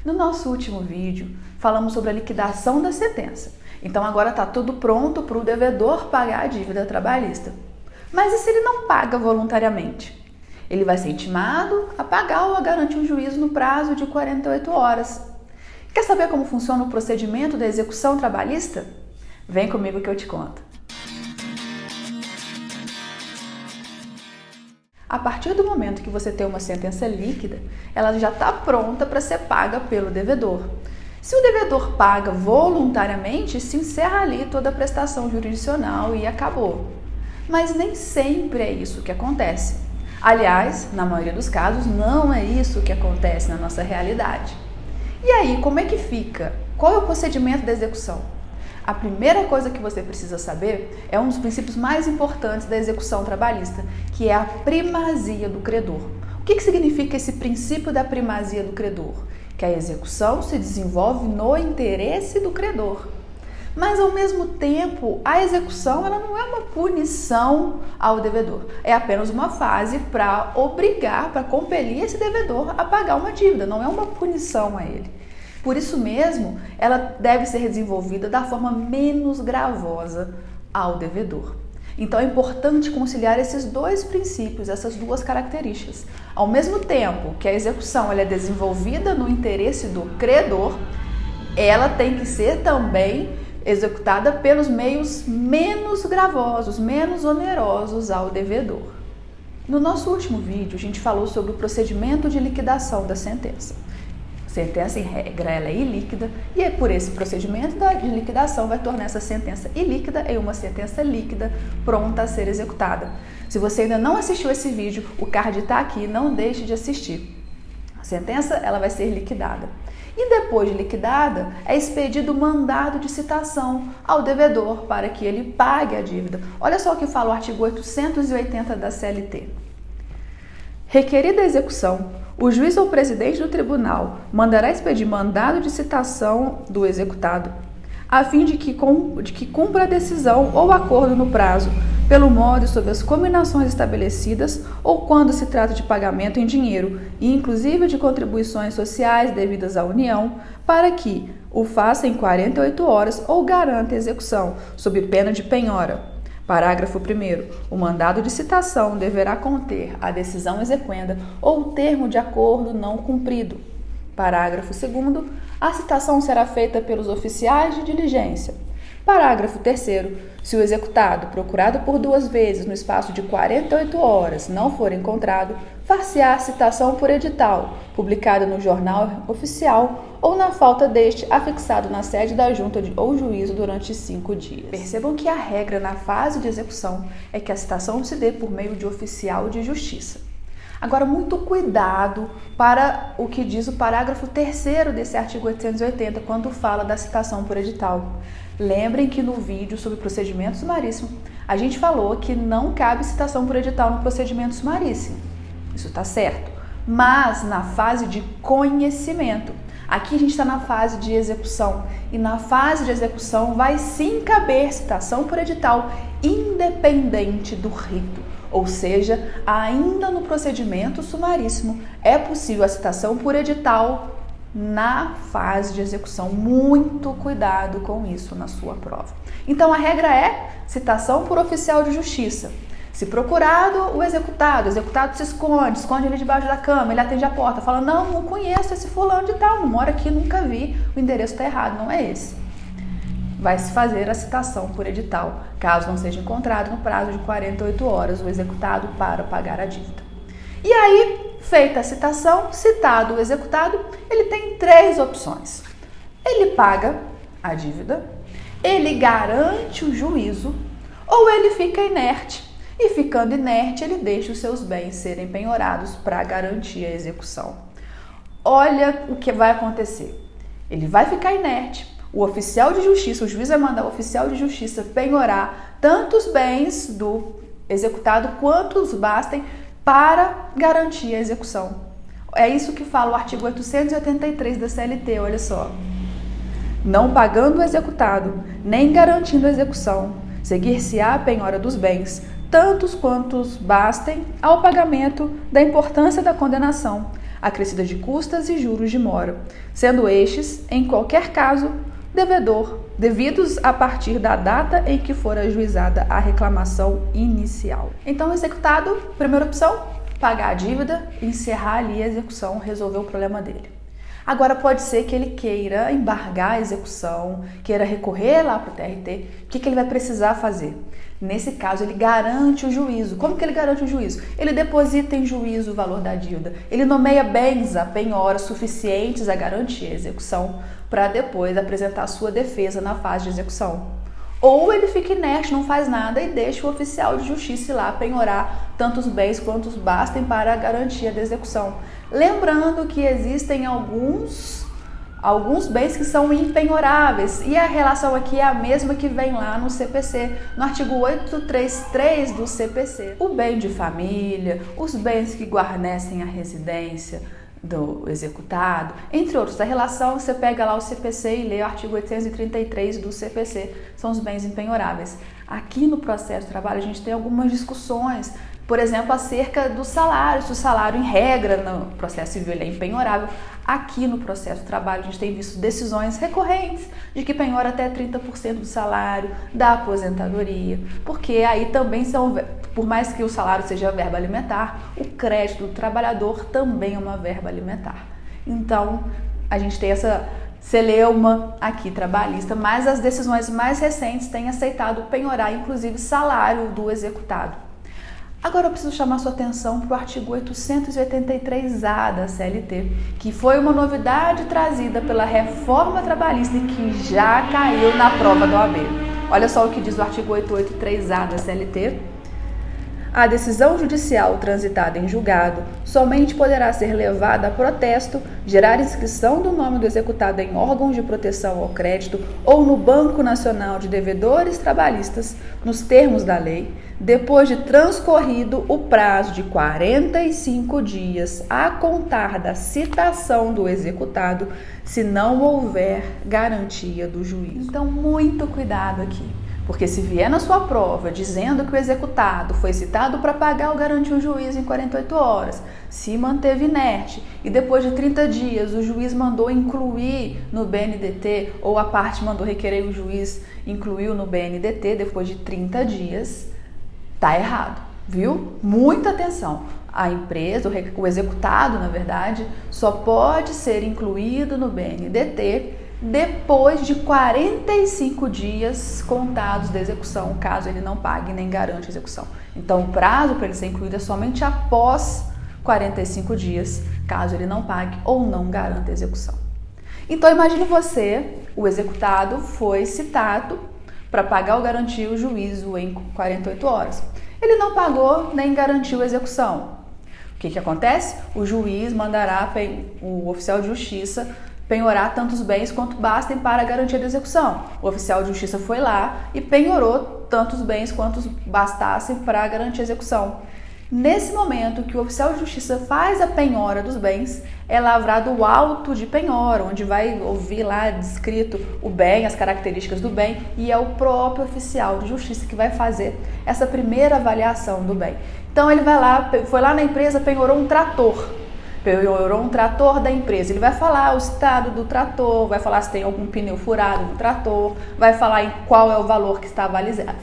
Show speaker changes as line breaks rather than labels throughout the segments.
No nosso último vídeo, falamos sobre a liquidação da sentença. Então agora está tudo pronto para o devedor pagar a dívida trabalhista. Mas e se ele não paga voluntariamente? Ele vai ser intimado a pagar ou a garantir um juízo no prazo de 48 horas. Quer saber como funciona o procedimento da execução trabalhista? Vem comigo que eu te conto. A partir do momento que você tem uma sentença líquida, ela já está pronta para ser paga pelo devedor. Se o devedor paga voluntariamente, se encerra ali toda a prestação jurisdicional e acabou. Mas nem sempre é isso que acontece. Aliás, na maioria dos casos, não é isso que acontece na nossa realidade. E aí, como é que fica? Qual é o procedimento da execução? A primeira coisa que você precisa saber é um dos princípios mais importantes da execução trabalhista, que é a primazia do credor. O que significa esse princípio da primazia do credor? Que a execução se desenvolve no interesse do credor. Mas, ao mesmo tempo, a execução ela não é uma punição ao devedor. É apenas uma fase para obrigar, para compelir esse devedor a pagar uma dívida. Não é uma punição a ele. Por isso mesmo, ela deve ser desenvolvida da forma menos gravosa ao devedor. Então, é importante conciliar esses dois princípios, essas duas características. Ao mesmo tempo que a execução ela é desenvolvida no interesse do credor, ela tem que ser também executada pelos meios menos gravosos, menos onerosos ao devedor. No nosso último vídeo, a gente falou sobre o procedimento de liquidação da sentença. A sentença, em regra, ela é ilíquida e é por esse procedimento de liquidação vai tornar essa sentença ilíquida em uma sentença líquida pronta a ser executada. Se você ainda não assistiu esse vídeo, o card está aqui, não deixe de assistir. A sentença ela vai ser liquidada. E depois de liquidada, é expedido mandado de citação ao devedor para que ele pague a dívida. Olha só o que fala o artigo 880 da CLT. Requerida a execução, o juiz ou presidente do tribunal mandará expedir mandado de citação do executado, a fim de que cumpra a decisão ou acordo no prazo, pelo modo e sob as combinações estabelecidas ou quando se trata de pagamento em dinheiro e inclusive de contribuições sociais devidas à União, para que o faça em 48 horas ou garanta a execução, sob pena de penhora. Parágrafo 1º. O mandado de citação deverá conter a decisão exequenda ou o termo de acordo não cumprido. Parágrafo 2º. A citação será feita pelos oficiais de diligência. Parágrafo 3º. Se o executado, procurado por 2 vezes no espaço de 48 horas, não for encontrado, far-se-á a citação por edital, publicada no Jornal Oficial ou, na falta deste, afixado na sede da junta ou juízo durante 5 dias. Percebam que a regra na fase de execução é que a citação se dê por meio de oficial de justiça. Agora, muito cuidado para o que diz o parágrafo 3º desse artigo 880, quando fala da citação por edital. Lembrem que no vídeo sobre procedimento sumaríssimo, a gente falou que não cabe citação por edital no procedimento sumaríssimo. Isso está certo. Mas na fase de conhecimento, aqui a gente está na fase de execução. E na fase de execução vai sim caber citação por edital, independente do rito. Ou seja, ainda no procedimento sumaríssimo, é possível a citação por edital na fase de execução. Muito cuidado com isso na sua prova. Então, a regra é citação por oficial de justiça. Se procurado, o executado se esconde ele debaixo da cama, ele atende a porta, fala, não conheço esse fulano de tal, não mora aqui, nunca vi, o endereço está errado, não é esse. Vai se fazer a citação por edital, caso não seja encontrado no prazo de 48 horas o executado para pagar a dívida. E aí, feita a citação, citado o executado, ele tem 3 opções. Ele paga a dívida, ele garante o juízo ou ele fica inerte. E ficando inerte, ele deixa os seus bens serem penhorados para garantir a execução. Olha o que vai acontecer. Ele vai ficar inerte. O oficial de justiça, o juiz vai mandar o oficial de justiça penhorar tantos bens do executado quantos bastem para garantir a execução. É isso que fala o artigo 883 da CLT, olha só. Não pagando o executado, nem garantindo a execução, seguir-se-á a penhora dos bens, tantos quantos bastem ao pagamento da importância da condenação, acrescida de custas e juros de mora, sendo estes, em qualquer caso, devedor, devidos a partir da data em que for ajuizada a reclamação inicial. Então, executado, primeira opção, pagar a dívida, encerrar ali a execução, resolver o problema dele. Agora pode ser que ele queira embargar a execução, queira recorrer lá para o TRT. O que ele vai precisar fazer? Nesse caso, ele garante o juízo. Como que ele garante o juízo? Ele deposita em juízo o valor da dívida. Ele nomeia bens a penhora suficientes a garantir a execução para depois apresentar a sua defesa na fase de execução. Ou ele fica inerte, não faz nada e deixa o oficial de justiça ir lá penhorar tantos bens quantos bastem para a garantia da execução. Lembrando que existem alguns bens que são impenhoráveis e a relação aqui é a mesma que vem lá no CPC, no artigo 833 do CPC. O bem de família, os bens que guarnecem a residência do executado, entre outros. A relação, você pega lá o CPC e lê o artigo 833 do CPC, são os bens impenhoráveis. Aqui no processo de trabalho a gente tem algumas discussões, por exemplo, acerca do salário, se o salário em regra no processo civil ele é impenhorável. Aqui no processo de trabalho a gente tem visto decisões recorrentes de que penhora até 30% do salário da aposentadoria, porque aí também são, por mais que o salário seja verba alimentar, o crédito do trabalhador também é uma verba alimentar. Então, a gente tem essa celeuma aqui trabalhista, mas as decisões mais recentes têm aceitado penhorar, inclusive, salário do executado. Agora eu preciso chamar sua atenção para o artigo 883-A da CLT, que foi uma novidade trazida pela reforma trabalhista e que já caiu na prova da OAB. Olha só o que diz o artigo 883-A da CLT. A decisão judicial transitada em julgado somente poderá ser levada a protesto, gerar inscrição do nome do executado em órgãos de proteção ao crédito ou no Banco Nacional de Devedores Trabalhistas, nos termos da lei, depois de transcorrido o prazo de 45 dias a contar da citação do executado, se não houver garantia do juízo. Então, muito cuidado aqui. Porque se vier na sua prova dizendo que o executado foi citado para pagar ou garantir o juízo em 48 horas, se manteve inerte e depois de 30 dias o juiz mandou incluir no BNDT ou a parte mandou requerer o juiz incluiu no BNDT depois de 30 dias, tá errado, viu? Muita atenção. A empresa, o executado, na verdade, só pode ser incluído no BNDT depois de 45 dias contados da execução, caso ele não pague nem garante a execução. Então, o prazo para ele ser incluído é somente após 45 dias, caso ele não pague ou não garanta a execução. Então, imagine você, o executado foi citado para pagar ou garantir o juízo em 48 horas. Ele não pagou nem garantiu a execução. O que acontece? O juiz mandará o oficial de justiça penhorar tantos bens quanto bastem para a garantia da execução. O oficial de justiça foi lá e penhorou tantos bens quantos bastassem para a garantia da execução. Nesse momento que o oficial de justiça faz a penhora dos bens, é lavrado o auto de penhora, onde vai ouvir lá descrito o bem, as características do bem, e é o próprio oficial de justiça que vai fazer essa primeira avaliação do bem. Então ele vai lá, foi lá na empresa, penhorou um trator da empresa. Ele vai falar o estado do trator, vai falar se tem algum pneu furado no trator, vai falar em qual é o valor que está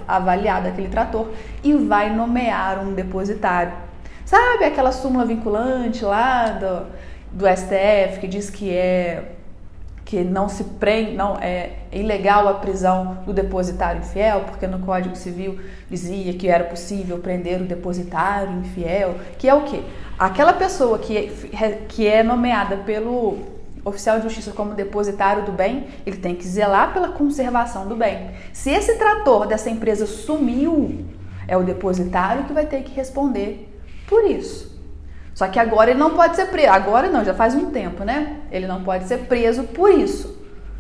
avaliado aquele trator e vai nomear um depositário. Sabe aquela súmula vinculante lá do STF que diz que não é ilegal a prisão do depositário infiel, porque no Código Civil dizia que era possível prender o depositário infiel, que é o quê? Aquela pessoa que é nomeada pelo oficial de justiça como depositário do bem, ele tem que zelar pela conservação do bem. Se esse trator dessa empresa sumiu, é o depositário que vai ter que responder por isso. Só que agora ele não pode ser preso. Agora não, já faz um tempo, né? Ele não pode ser preso por isso.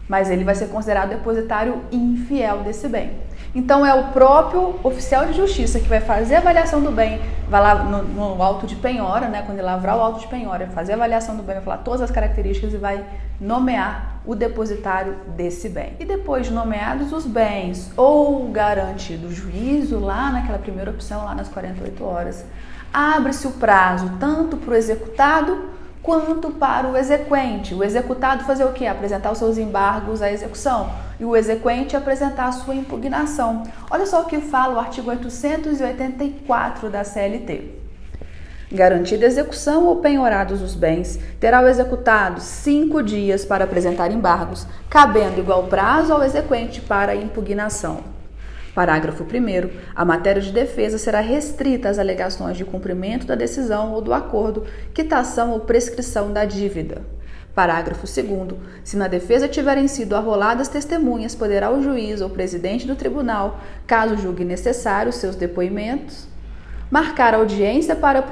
Mas ele vai ser considerado depositário infiel desse bem. Então é o próprio oficial de justiça que vai fazer a avaliação do bem, vai lá no auto de penhora, né? Quando ele lavrar o auto de penhora, fazer a avaliação do bem, vai falar todas as características e vai nomear o depositário desse bem. E depois de nomeados os bens ou garantido o juízo, lá naquela primeira opção, lá nas 48 horas, abre-se o prazo tanto para o executado quanto para o exequente. O executado fazer o quê? Apresentar os seus embargos à execução. E o exequente apresentar a sua impugnação. Olha só o que fala o artigo 884 da CLT. Garantida a execução ou penhorados os bens, terá o executado 5 dias para apresentar embargos, cabendo igual prazo ao exequente para a impugnação. Parágrafo 1º. A matéria de defesa será restrita às alegações de cumprimento da decisão ou do acordo, quitação ou prescrição da dívida. Parágrafo 2º. Se na defesa tiverem sido arroladas testemunhas, poderá o juiz ou presidente do tribunal, caso julgue necessário seus depoimentos, marcar audiência para a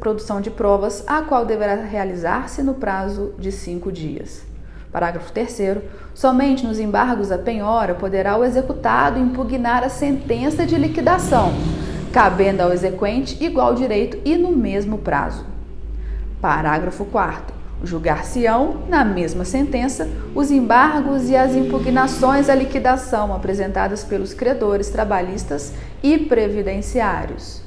produção de provas, a qual deverá realizar-se no prazo de 5 dias. Parágrafo 3º. Somente nos embargos à penhora poderá o executado impugnar a sentença de liquidação, cabendo ao exequente igual direito e no mesmo prazo. Parágrafo 4º. Julgar-se-ão, na mesma sentença, os embargos e as impugnações à liquidação apresentadas pelos credores trabalhistas e previdenciários.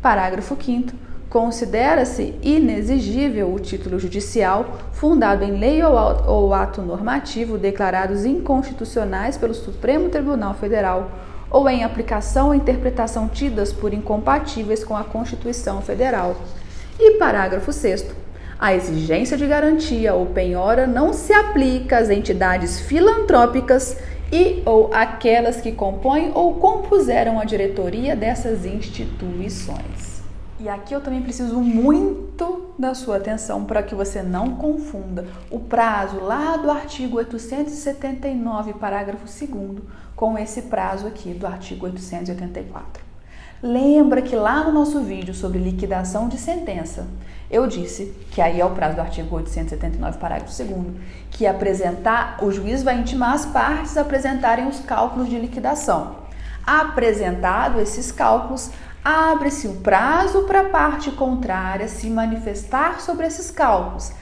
Parágrafo 5º. Considera-se inexigível o título judicial fundado em lei ou ato normativo declarados inconstitucionais pelo Supremo Tribunal Federal ou em aplicação ou interpretação tidas por incompatíveis com a Constituição Federal. E parágrafo 6º. A exigência de garantia ou penhora não se aplica às entidades filantrópicas e ou aquelas que compõem ou compuseram a diretoria dessas instituições. E aqui eu também preciso muito da sua atenção para que você não confunda o prazo lá do artigo 879, parágrafo 2º, com esse prazo aqui do artigo 884. Lembra que lá no nosso vídeo sobre liquidação de sentença, eu disse que aí é o prazo do artigo 879, parágrafo 2º, que o juiz vai intimar as partes a apresentarem os cálculos de liquidação. Apresentado esses cálculos, abre-se o prazo para a parte contrária se manifestar sobre esses cálculos.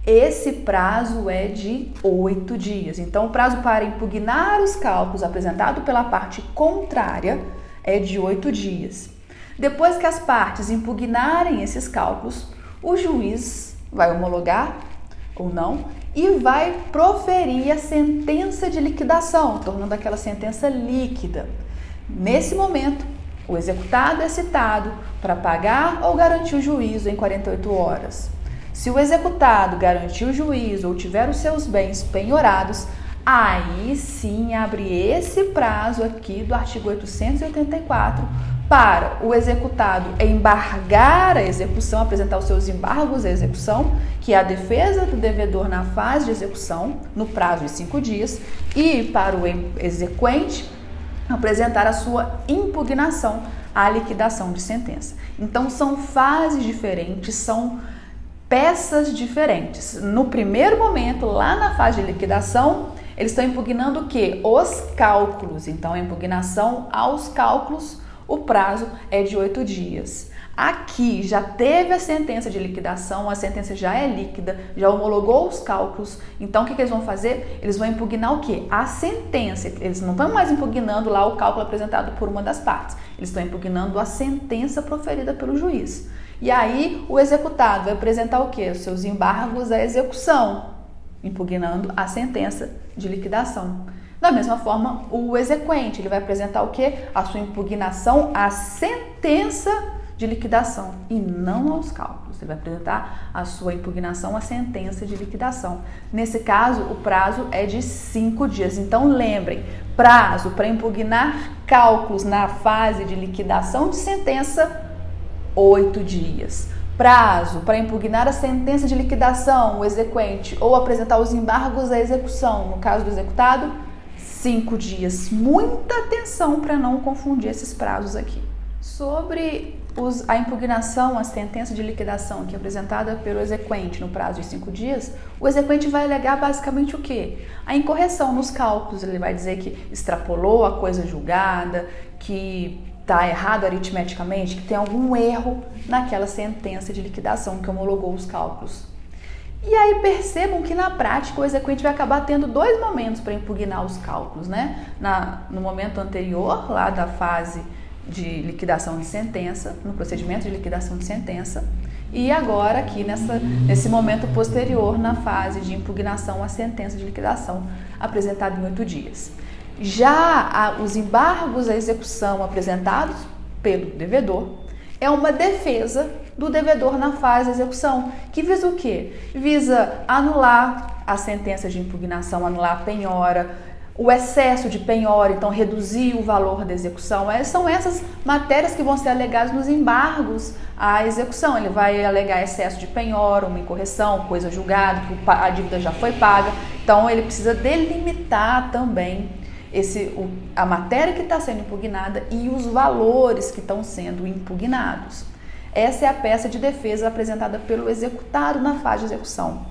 Esse prazo é de 8 dias. Então, o prazo para impugnar os cálculos apresentado pela parte contrária é de 8 dias. Depois que as partes impugnarem esses cálculos, o juiz vai homologar ou não e vai proferir a sentença de liquidação, tornando aquela sentença líquida. Nesse momento, o executado é citado para pagar ou garantir o juízo em 48 horas. Se o executado garantir o juízo ou tiver os seus bens penhorados, aí sim abre esse prazo aqui do artigo 884 para o executado embargar a execução, apresentar os seus embargos à execução, que é a defesa do devedor na fase de execução, no prazo de 5 dias, e para o exequente apresentar a sua impugnação à liquidação de sentença. Então, são fases diferentes, são peças diferentes. No primeiro momento, lá na fase de liquidação, eles estão impugnando o quê? Os cálculos. Então, a impugnação aos cálculos, o prazo é de 8 dias. Aqui já teve a sentença de liquidação, a sentença já é líquida, já homologou os cálculos. Então, o que eles vão fazer? Eles vão impugnar o quê? A sentença. Eles não estão mais impugnando lá o cálculo apresentado por uma das partes. Eles estão impugnando a sentença proferida pelo juiz. E aí, o executado vai apresentar o quê? Os seus embargos à execução, impugnando a sentença de liquidação. Da mesma forma, o exequente, ele vai apresentar o quê? A sua impugnação à sentença de liquidação e não aos cálculos. Ele vai apresentar a sua impugnação à sentença de liquidação. Nesse caso, o prazo é de 5 dias. Então, lembrem, prazo para impugnar cálculos na fase de liquidação de sentença, 8 dias. Prazo para impugnar a sentença de liquidação, o exequente, ou apresentar os embargos à execução, no caso do executado, 5 dias. Muita atenção para não confundir esses prazos aqui. Sobre a impugnação, a sentença de liquidação que é apresentada pelo exequente no prazo de 5 dias, o exequente vai alegar basicamente o quê? A incorreção nos cálculos. Ele vai dizer que extrapolou a coisa julgada, que está errado aritmeticamente, que tem algum erro naquela sentença de liquidação que homologou os cálculos. E aí percebam que na prática o exequente vai acabar tendo 2 momentos para impugnar os cálculos, né? No momento anterior, lá da fase de liquidação de sentença, no procedimento de liquidação de sentença, e agora aqui nesse momento posterior, na fase de impugnação à sentença de liquidação apresentada em 8 dias. Já os embargos à execução apresentados pelo devedor é uma defesa do devedor na fase de execução, que visa o quê? Visa anular a sentença de impugnação, anular a penhora, o excesso de penhora, então reduzir o valor da execução. São essas matérias que vão ser alegadas nos embargos à execução. Ele vai alegar excesso de penhora, uma incorreção, coisa julgada, que a dívida já foi paga. Então ele precisa delimitar também a matéria que está sendo impugnada e os valores que estão sendo impugnados. Essa é a peça de defesa apresentada pelo executado na fase de execução,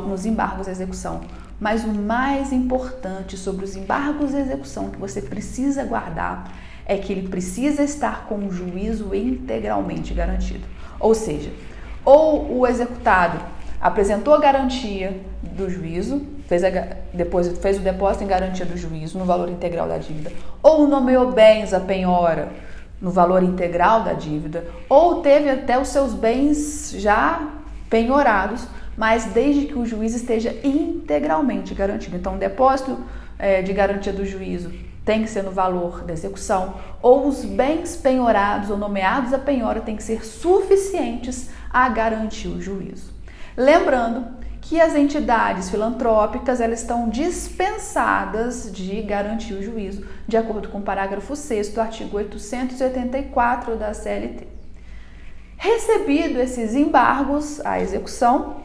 nos embargos à execução. Mas o mais importante sobre os embargos à execução que você precisa guardar é que ele precisa estar com o juízo integralmente garantido. Ou seja, ou o executado apresentou a garantia do juízo, depois fez o depósito em garantia do juízo no valor integral da dívida, ou nomeou bens à penhora no valor integral da dívida, ou teve até os seus bens já penhorados, mas desde que o juiz esteja integralmente garantido. Então, o depósito de garantia do juízo tem que ser no valor da execução, ou os bens penhorados ou nomeados à penhora têm que ser suficientes a garantir o juízo. Lembrando que as entidades filantrópicas elas estão dispensadas de garantir o juízo, de acordo com o parágrafo 6º do artigo 884 da CLT. Recebido esses embargos à execução,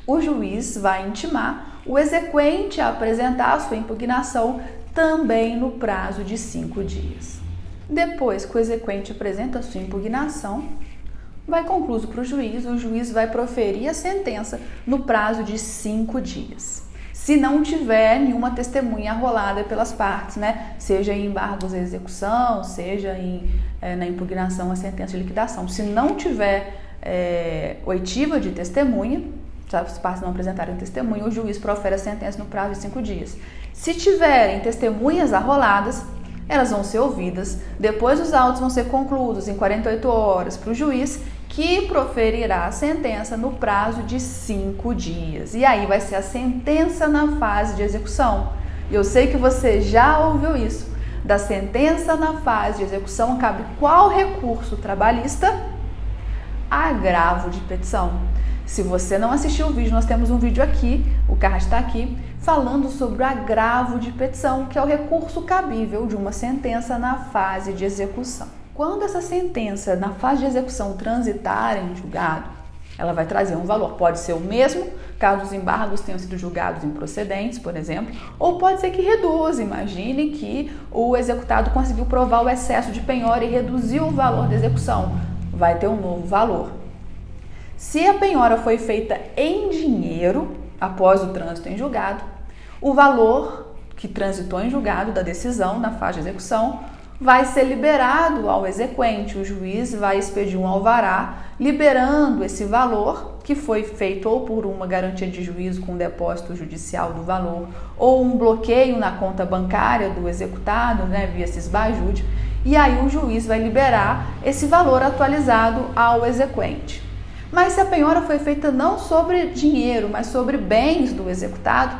o juiz vai intimar o exequente a apresentar a sua impugnação também no prazo de 5 dias. Depois que o exequente apresenta a sua impugnação, vai concluso para o juiz vai proferir a sentença no prazo de 5 dias. Se não tiver nenhuma testemunha arrolada pelas partes, né? Seja em embargos à execução, seja na impugnação à sentença de liquidação. Se não tiver oitiva de testemunha, se as partes não apresentarem testemunha, o juiz profere a sentença no prazo de 5 dias. Se tiverem testemunhas arroladas, elas vão ser ouvidas, depois os autos vão ser concluídos em 48 horas para o juiz, que proferirá a sentença no prazo de 5 dias. E aí vai ser a sentença na fase de execução. E eu sei que você já ouviu isso. Da sentença na fase de execução cabe qual recurso trabalhista? Agravo de petição. Se você não assistiu o vídeo, nós temos um vídeo aqui, o card está aqui, falando sobre o agravo de petição, que é o recurso cabível de uma sentença na fase de execução. Quando essa sentença na fase de execução transitar em julgado, ela vai trazer um valor. Pode ser o mesmo, caso os embargos tenham sido julgados improcedentes, por exemplo, ou pode ser que reduza. Imagine que o executado conseguiu provar o excesso de penhora e reduziu o valor da execução. Vai ter um novo valor. Se a penhora foi feita em dinheiro, após o trânsito em julgado, o valor que transitou em julgado da decisão na fase de execução vai ser liberado ao exequente. O juiz vai expedir um alvará liberando esse valor que foi feito ou por uma garantia de juízo com depósito judicial do valor ou um bloqueio na conta bancária do executado, via cisbajude, e aí o juiz vai liberar esse valor atualizado ao exequente. Mas se a penhora foi feita não sobre dinheiro, mas sobre bens do executado,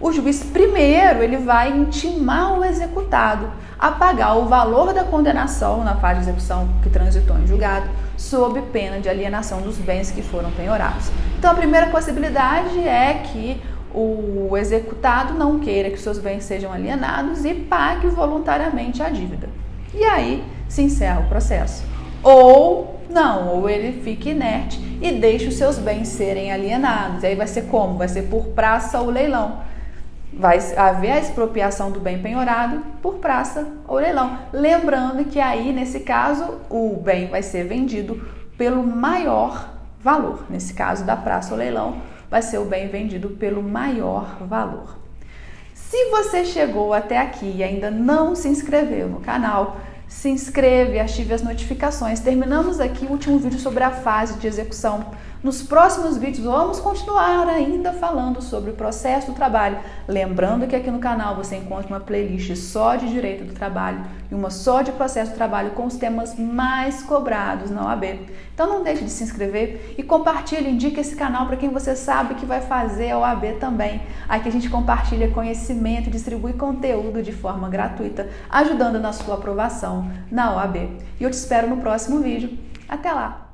o juiz primeiro ele vai intimar o executado a pagar o valor da condenação na fase de execução que transitou em julgado, sob pena de alienação dos bens que foram penhorados. Então a primeira possibilidade é que o executado não queira que seus bens sejam alienados e pague voluntariamente a dívida. E aí se encerra o processo. Ou não, ou ele fica inerte e deixa os seus bens serem alienados. E aí vai ser como? Vai ser por praça ou leilão. Vai haver a expropriação do bem penhorado por praça ou leilão. Lembrando que aí, nesse caso, o bem vai ser vendido pelo maior valor. Nesse caso da praça ou leilão, vai ser o bem vendido pelo maior valor. Se você chegou até aqui e ainda não se inscreveu no canal, se inscreve e ative as notificações. Terminamos aqui o último vídeo sobre a fase de execução. Nos próximos vídeos vamos continuar ainda falando sobre o processo do trabalho. Lembrando que aqui no canal você encontra uma playlist só de direito do trabalho e uma só de processo do trabalho com os temas mais cobrados na OAB. Então não deixe de se inscrever e compartilhe, indique esse canal para quem você sabe que vai fazer a OAB também. Aqui a gente compartilha conhecimento e distribui conteúdo de forma gratuita, ajudando na sua aprovação na OAB. E eu te espero no próximo vídeo. Até lá!